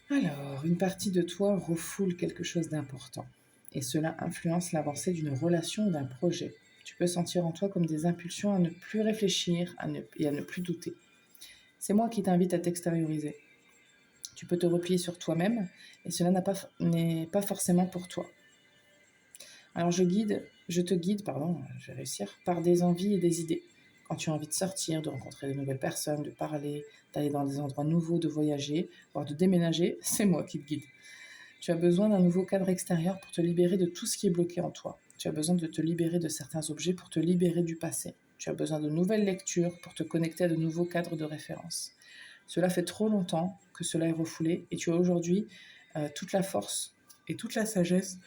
Alors, une partie de toi refoule quelque chose d'important, et cela influence l'avancée d'une relation ou d'un projet. Tu peux sentir en toi comme des impulsions à ne plus réfléchir et à ne plus douter. C'est moi qui t'invite à t'extérioriser. Tu peux te replier sur toi-même, et cela n'est pas forcément pour toi. Alors je te guide, je vais réussir, par des envies et des idées. Quand tu as envie de sortir, de rencontrer de nouvelles personnes, de parler, d'aller dans des endroits nouveaux, de voyager, voire de déménager, c'est moi qui te guide. Tu as besoin d'un nouveau cadre extérieur pour te libérer de tout ce qui est bloqué en toi. Tu as besoin de te libérer de certains objets pour te libérer du passé. Tu as besoin de nouvelles lectures pour te connecter à de nouveaux cadres de référence. Cela fait trop longtemps que cela est refoulé et tu as aujourd'hui toute la force et toute la sagesse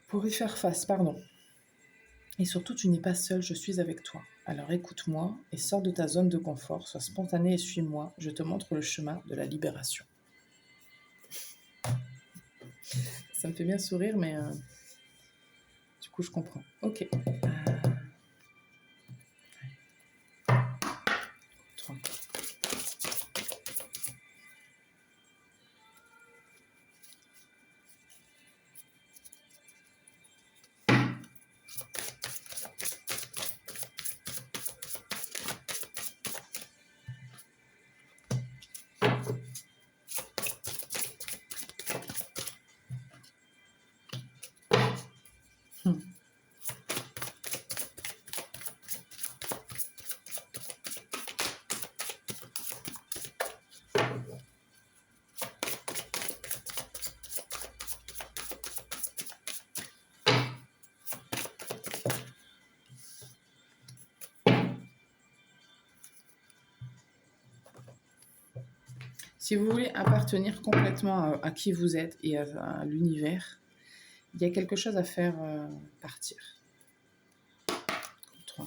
pour y faire face, Et surtout, tu n'es pas seul, je suis avec toi. Alors écoute-moi et sors de ta zone de confort, sois spontané et suis-moi, je te montre le chemin de la libération. Ça me fait bien sourire, mais du coup, je comprends. Ok. Tranquille. Si vous voulez appartenir complètement à qui vous êtes et à l'univers, il y a quelque chose à faire partir. 3.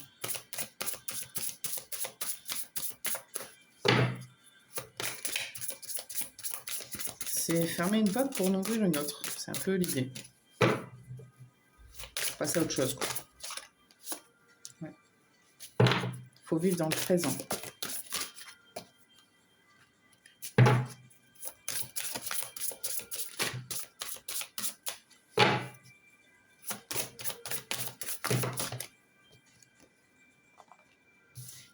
C'est fermer une porte pour en ouvrir une autre. C'est un peu l'idée. Passer à autre chose, quoi. Ouais. Faut vivre dans le présent.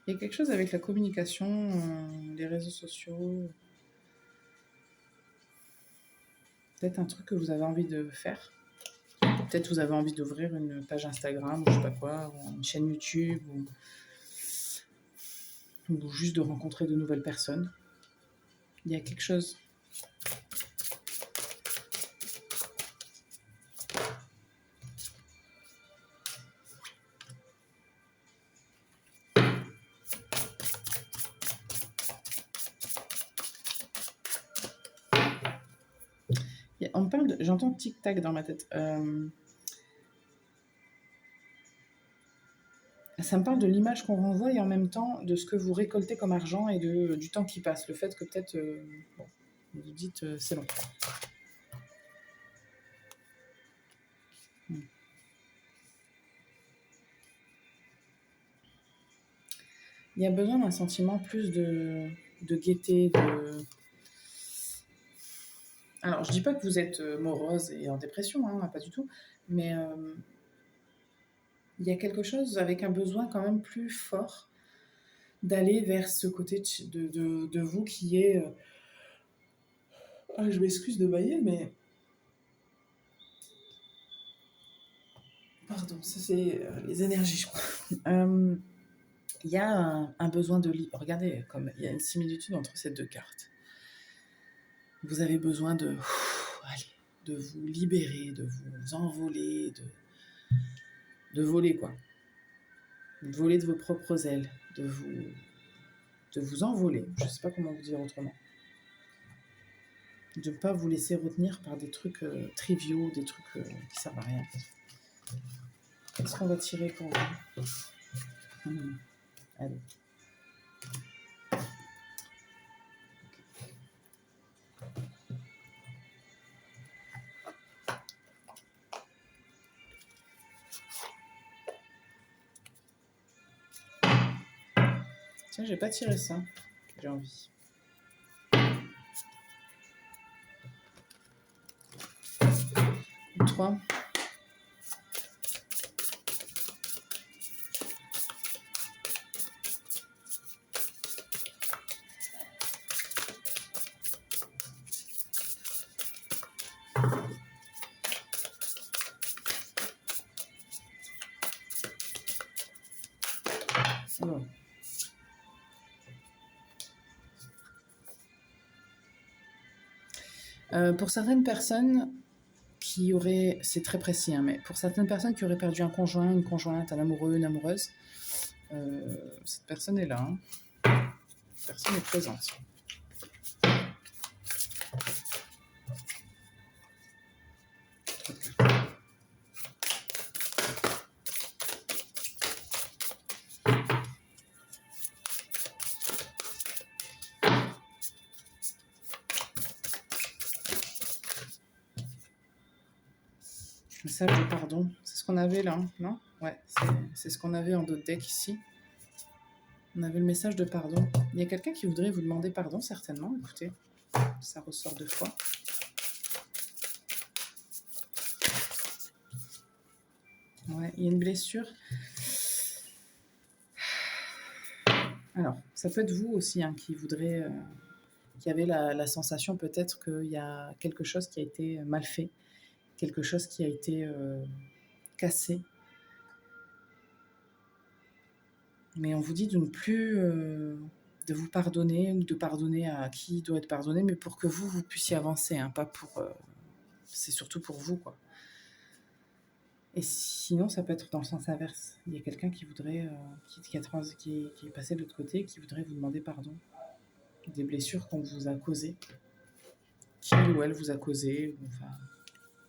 Il y a quelque chose avec la communication, les réseaux sociaux. Peut-être un truc que vous avez envie de faire. Peut-être vous avez envie d'ouvrir une page Instagram, ou je sais pas quoi, ou une chaîne YouTube, ou juste de rencontrer de nouvelles personnes. Il y a quelque chose. On me parle de... J'entends tic-tac dans ma tête. Ça me parle de l'image qu'on renvoie et en même temps de ce que vous récoltez comme argent et du temps qui passe. Le fait que peut-être, bon, vous dites c'est long. Il y a besoin d'un sentiment plus de gaieté, de... Alors, je dis pas que vous êtes morose et en dépression, hein, pas du tout, mais il y a quelque chose avec un besoin quand même plus fort d'aller vers ce côté de vous qui est... Ah, je m'excuse de bailler, mais... Pardon, ça c'est les énergies, je crois. Il y a un besoin de... Regardez, comme il y a une similitude entre ces deux cartes. Vous avez besoin de... Allez, de vous libérer, de vous envoler, de voler, quoi. De voler de vos propres ailes, de vous envoler. Je ne sais pas comment vous dire autrement. De ne pas vous laisser retenir par des trucs triviaux, des trucs qui ne servent à rien. Qu'est-ce qu'on va tirer pour vous? Allez. Tiens, j'ai pas tiré ça. J'ai envie. Trois. Bon. Pour certaines personnes qui auraient, c'est très précis, hein, mais pour certaines personnes qui auraient perdu un conjoint, une conjointe, un amoureux, une amoureuse, cette personne est là. Hein. Cette personne est présente. Message de pardon, c'est ce qu'on avait là, non? Ouais, c'est ce qu'on avait en d'autres deck ici. On avait le message de pardon. Il y a quelqu'un qui voudrait vous demander pardon, certainement. Écoutez, ça ressort 2 fois. Ouais, il y a une blessure. Alors, ça peut être vous aussi hein, qui voudrait, qui avait la sensation peut-être qu'il y a quelque chose qui a été mal fait, quelque chose qui a été cassé. Mais on vous dit de ne plus de vous pardonner ou de pardonner à qui doit être pardonné, mais pour que vous puissiez avancer, hein, pas pour... c'est surtout pour vous, quoi. Et sinon, ça peut être dans le sens inverse. Il y a quelqu'un qui voudrait, qui est passé de l'autre côté, qui voudrait vous demander pardon. des blessures qu'on vous a causées, qu'il ou elle vous a causées, enfin,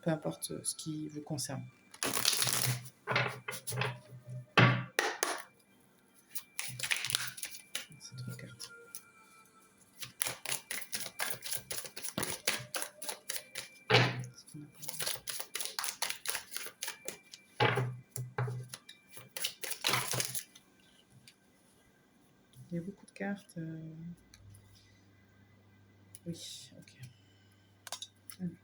peu importe ce qui vous concerne. Ces 3 cartes. Il y a beaucoup de cartes. Oui, ok. Alors,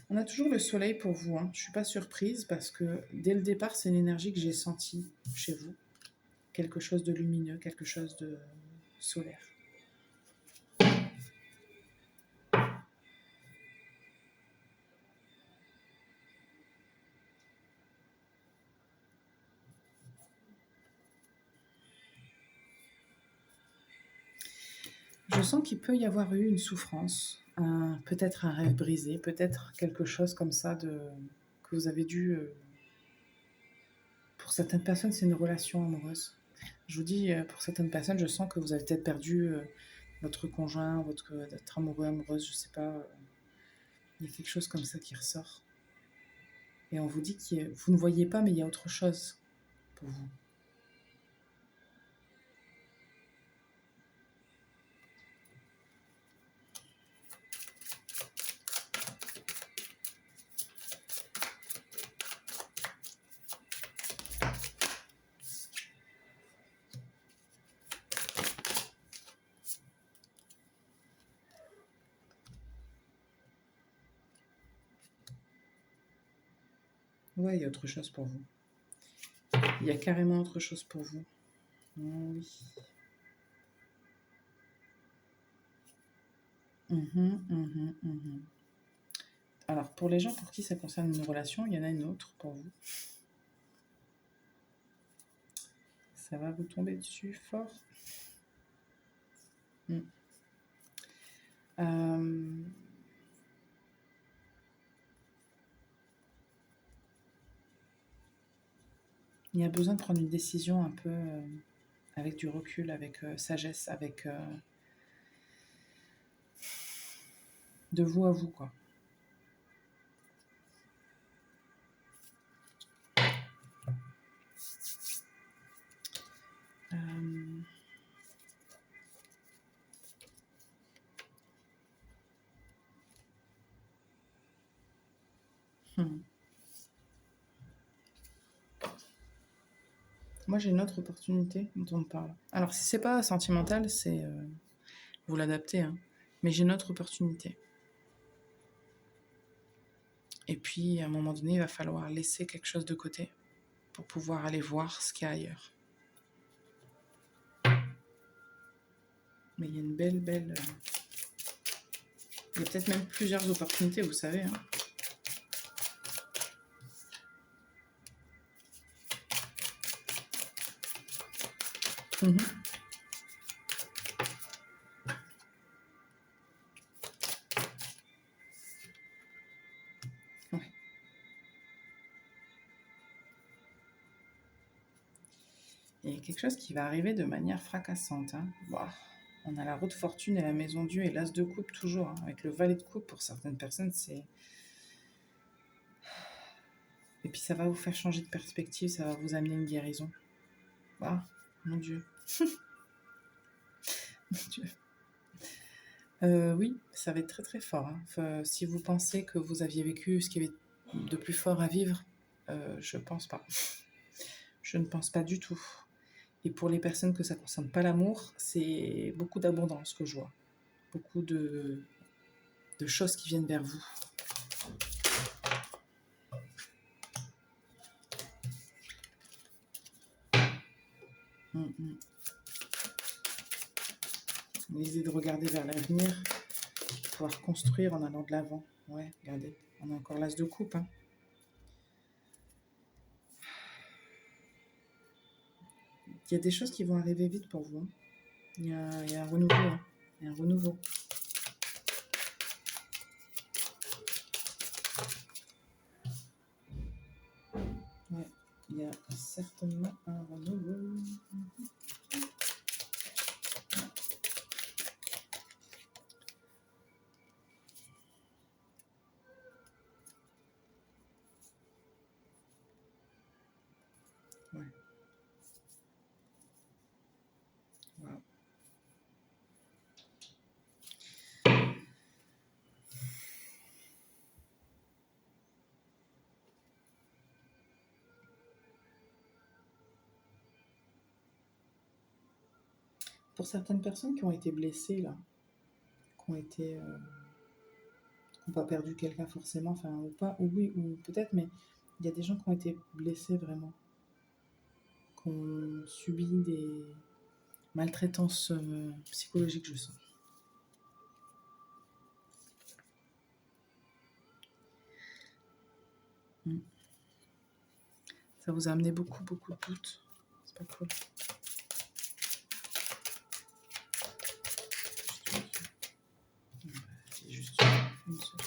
on a toujours le soleil pour vous. Hein. Je ne suis pas surprise parce que dès le départ, c'est l'énergie que j'ai sentie chez vous. Quelque chose de lumineux, quelque chose de solaire. Je sens qu'il peut y avoir eu une souffrance, peut-être un rêve brisé, peut-être quelque chose comme ça que vous avez dû... Pour certaines personnes, c'est une relation amoureuse. Je vous dis, pour certaines personnes, je sens que vous avez peut-être perdu votre conjoint, votre amoureux, amoureuse, je ne sais pas. Il y a quelque chose comme ça qui ressort. Et on vous dit que vous ne voyez pas, mais il y a autre chose pour vous. Ouais, il y a autre chose pour vous. Il y a carrément autre chose pour vous. Oh, oui. Alors, pour les gens pour qui ça concerne une relation, il y en a une autre pour vous. Ça va vous tomber dessus fort. Il y a besoin de prendre une décision un peu avec du recul, avec sagesse, avec de vous à vous, quoi. Moi, j'ai une autre opportunité dont on me parle. Alors, si c'est pas sentimental, c'est vous l'adaptez, hein. Mais j'ai une autre opportunité. Et puis, à un moment donné, il va falloir laisser quelque chose de côté pour pouvoir aller voir ce qu'il y a ailleurs. Mais il y a une belle... Il y a peut-être même plusieurs opportunités, vous savez. Hein. Ouais. Il y a quelque chose qui va arriver de manière fracassante. Hein. Wow. On a la roue de fortune et la maison Dieu et l'as de coupe toujours. Hein. Avec le valet de coupe, pour certaines personnes, c'est... Et puis ça va vous faire changer de perspective, ça va vous amener une guérison. Ah, mon Dieu. Mon Dieu. Oui, ça va être très très fort. Hein. Enfin, si vous pensez que vous aviez vécu ce qu'il y avait de plus fort à vivre, je pense pas. Je ne pense pas du tout. Et pour les personnes que ça ne concerne pas l'amour, c'est beaucoup d'abondance que je vois. Beaucoup de choses qui viennent vers vous. L'idée de regarder vers l'avenir, pouvoir construire en allant de l'avant. Ouais, regardez, on a encore l'as de coupe. Hein. Il y a des choses qui vont arriver vite pour vous. Hein. Il y a un renouveau. Hein. Il y a un renouveau. Ouais. Il y a certainement un renouveau. Ouais. Wow. Pour certaines personnes qui ont été blessées, là, qui ont été... qui n'ont pas perdu quelqu'un forcément, enfin, ou pas, ou oui, ou peut-être, mais il y a des gens qui ont été blessés vraiment, qui ont subi des maltraitances psychologiques, je sens. Ça vous a amené beaucoup, beaucoup de doutes. C'est pas cool. Juste une seule.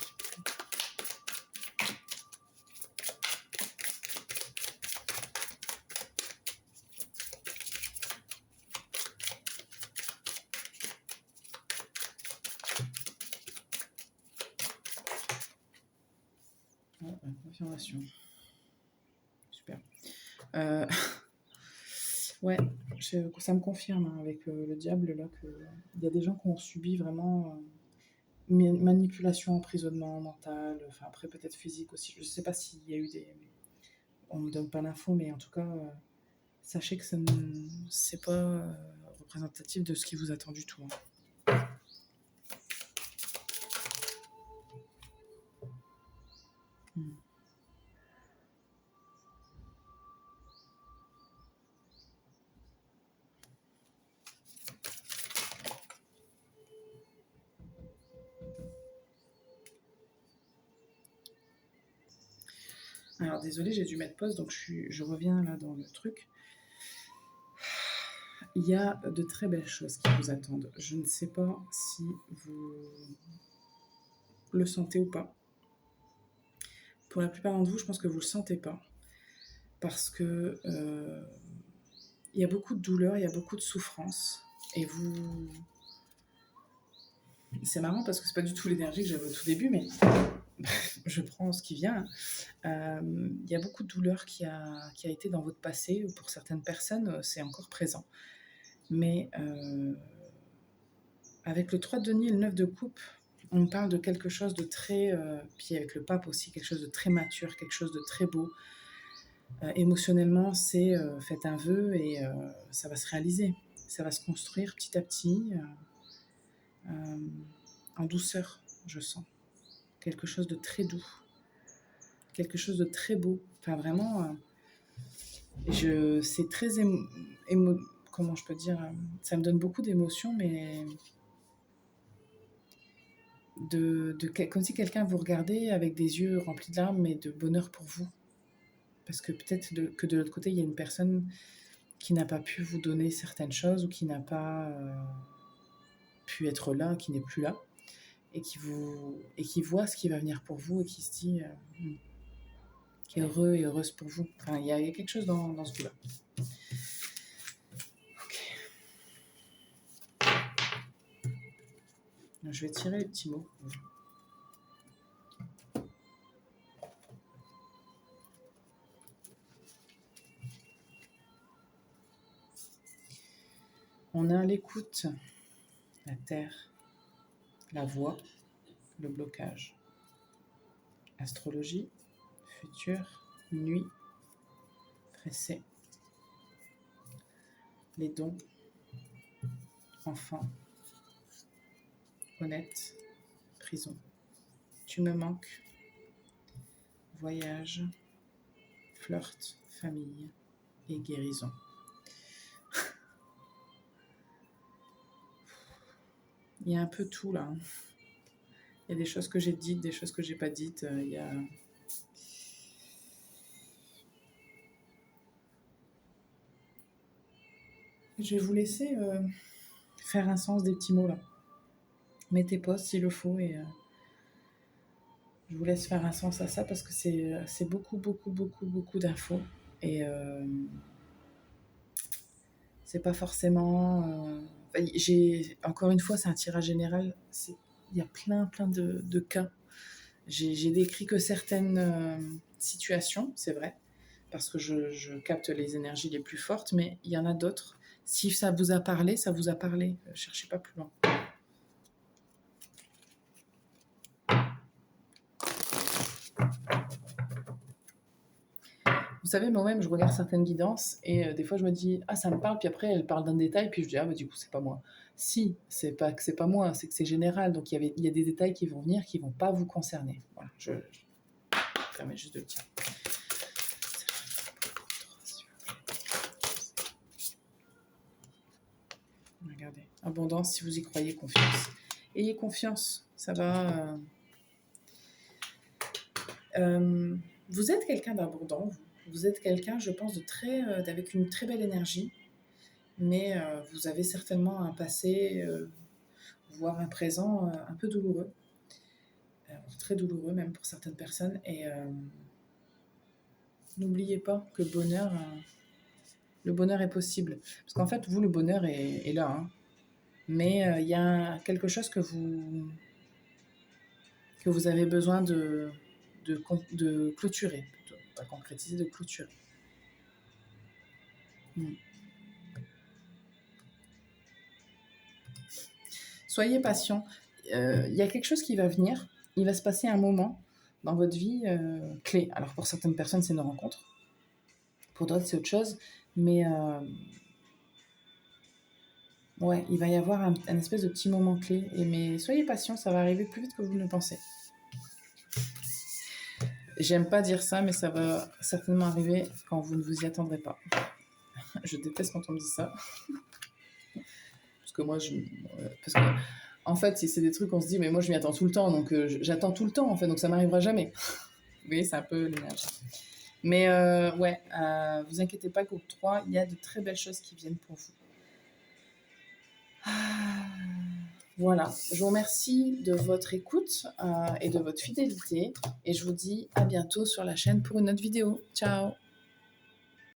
Oh, confirmation. Super. Ouais, ça me confirme hein, avec le diable là qu'il y a des gens qui ont subi vraiment manipulation, emprisonnement mental, enfin après peut-être physique aussi. Je ne sais pas s'il y a eu des... On ne me donne pas l'info, mais en tout cas, sachez que c'est pas représentatif de ce qui vous attend du tout. Hein. Hmm. Alors désolée, j'ai dû mettre pause, donc je reviens là dans le truc. Il y a de très belles choses qui vous attendent. Je ne sais pas si vous le sentez ou pas. Pour la plupart d'entre vous, je pense que vous ne le sentez pas. Parce que il y a beaucoup de douleur, il y a beaucoup de souffrance. Et vous... C'est marrant parce que c'est pas du tout l'énergie que j'avais au tout début, mais je prends ce qui vient. Il y a beaucoup de douleur qui a été dans votre passé. Pour certaines personnes, c'est encore présent. Mais avec le 3 de denier et le 9 de coupe, on parle de quelque chose de très... puis avec le pape aussi, quelque chose de très mature, quelque chose de très beau. Émotionnellement, c'est faites un vœu et ça va se réaliser. Ça va se construire petit à petit, en douceur, je sens. Quelque chose de très doux. Quelque chose de très beau. Enfin, vraiment, c'est très comment je peux dire, ça me donne beaucoup d'émotions, mais comme si quelqu'un vous regardait avec des yeux remplis de larmes, mais de bonheur pour vous. Parce que peut-être que de l'autre côté, il y a une personne qui n'a pas pu vous donner certaines choses ou qui n'a pas pu être là, qui n'est plus là, et qui voit ce qui va venir pour vous et qui se dit qui est heureux et heureuse pour vous. Enfin, il y a quelque chose dans ce goût-là. Ok. Je vais tirer les petits mots. On a l'écoute, la terre, la voix, le blocage. Astrologie, futur, nuit, pressé. Les dons, enfant, honnête, prison. Tu me manques, voyage, flirt, famille et guérison. Il y a un peu tout là. Il y a des choses que j'ai dites, des choses que j'ai pas dites. Il y a... Je vais vous laisser faire un sens des petits mots là. Mettez pause s'il le faut et je vous laisse faire un sens à ça parce que c'est beaucoup, beaucoup, beaucoup, beaucoup d'infos. Et c'est pas forcément... encore une fois, c'est un tirage général. Il y a plein de cas. J'ai décrit que certaines situations, c'est vrai, parce que je capte les énergies les plus fortes, mais il y en a d'autres. Si ça vous a parlé, ça vous a parlé. Cherchez pas plus loin. Vous savez, moi-même, je regarde certaines guidances et des fois, je me dis, ah, ça me parle, puis après, elle parle d'un détail, puis je dis, ah, bah, du coup, c'est pas moi. Si, c'est pas que c'est pas moi, c'est que c'est général. Donc, il y a des détails qui vont venir qui vont pas vous concerner. Voilà, je permets juste de le dire. Regardez, abondance, si vous y croyez, confiance. Ayez confiance, ça va. Vous êtes quelqu'un d'abondant, vous êtes quelqu'un, je pense, avec une très belle énergie, mais vous avez certainement un passé, voire un présent un peu douloureux, très douloureux même pour certaines personnes. Et n'oubliez pas que le bonheur est possible. Parce qu'en fait, vous, le bonheur est là, hein. Mais il y a quelque chose que vous avez besoin de clôturer, plutôt. Pas concrétiser, de clôturer. Soyez patient. Il y a quelque chose qui va venir. Il va se passer un moment dans votre vie clé. Alors pour certaines personnes, c'est une rencontre. Pour d'autres, c'est autre chose. Mais ouais, il va y avoir un espèce de petit moment clé. Mais soyez patient, ça va arriver plus vite que vous ne le pensez. J'aime pas dire ça, mais ça va certainement arriver quand vous ne vous y attendrez pas. Je déteste quand on me dit ça. Parce que moi, parce que, en fait, si c'est des trucs, on se dit, mais moi, je m'y attends tout le temps, donc j'attends tout le temps, en fait, donc ça m'arrivera jamais. Vous voyez, c'est un peu l'énergie. Mais ouais, vous inquiétez pas, groupe 3, il y a de très belles choses qui viennent pour vous. Voilà, je vous remercie de votre écoute et de votre fidélité, et je vous dis à bientôt sur la chaîne pour une autre vidéo. Ciao!